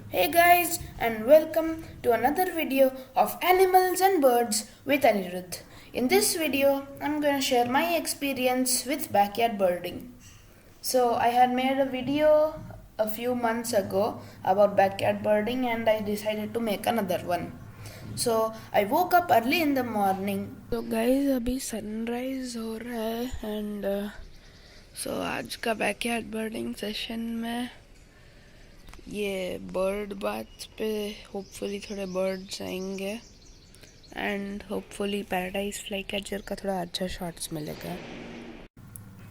Hey guys, and welcome to another video of Animals and Birds with Anirudh. In this video, I'm going to share my experience with backyard birding. So, I had made a video a few months ago about backyard birding and I decided to make another one. So, I woke up early in the morning. So guys, अभी sunrise हो रहा है and आज का backyard birding session में ये bird bath पे hopefully थोड़े बर्ड्स आएंगे and hopefully paradise fly catcher का थोड़ा अच्छा शॉट्स मिलेगा.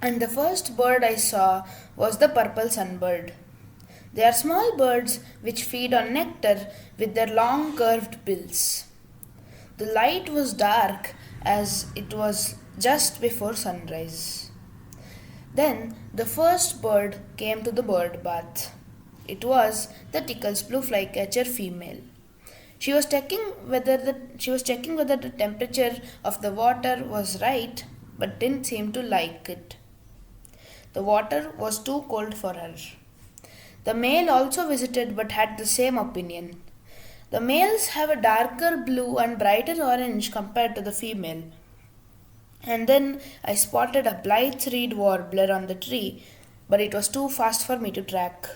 And the first bird I saw was the purple sunbird. They are small birds which feed on nectar with their long curved bills. The light was dark as it was just before sunrise. Then the first bird came to the bird bath. It was the Tickle's blue flycatcher female. She was checking whether the temperature of the water was right, but didn't seem to like it. The water was too cold for her. The male also visited but had the same opinion. The males have a darker blue and brighter orange compared to the female. And then I spotted a Lightsaid Warbler on the tree, but it was too fast for me to track.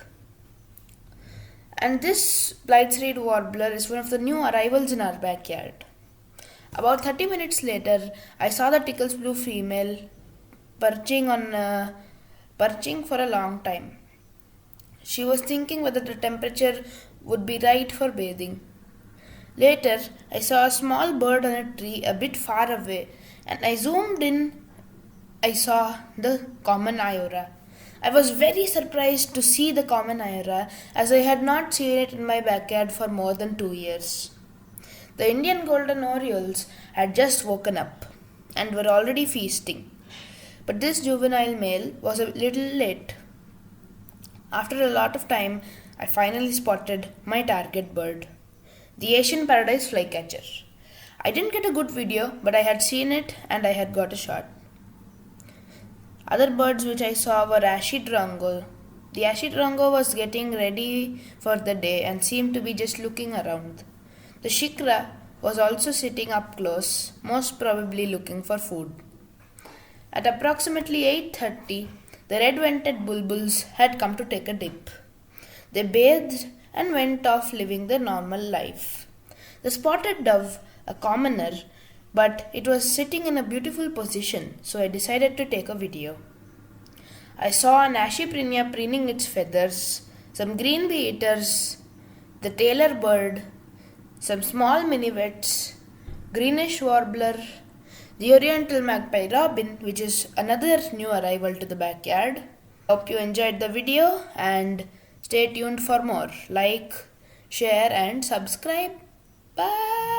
And this Lightsaid Warbler is one of the new arrivals in our backyard. About 30 minutes later, I saw the Tickle's blue female perching for a long time. She was thinking whether the temperature would be right for bathing. Later, I saw a small bird on a tree a bit far away, and I zoomed in. I saw the common Iora. I was very surprised to see the common Iora as I had not seen it in my backyard for more than 2 years. The Indian golden Orioles had just woken up and were already feasting, but this juvenile male was a little late. After a lot of time, I finally spotted my target bird, the Asian paradise flycatcher. I didn't get a good video, but I had seen it and I had got a shot. Other birds which I saw were Ashy Drongo. The Ashy Drongo was getting ready for the day and seemed to be just looking around. The Shikra was also sitting up close, most probably looking for food. At approximately 8:30, the red-vented bulbuls had come to take a dip. They bathed and went off living their normal life. The spotted dove, a commoner, but it was sitting in a beautiful position, so I decided to take a video. I saw an ashy preening its feathers, some green bee eaters, the Tailorbird, some small minivets, greenish warbler, the oriental magpie robin, which is another new arrival to the backyard. Hope you enjoyed the video and stay tuned for more. Like, share and subscribe. Bye.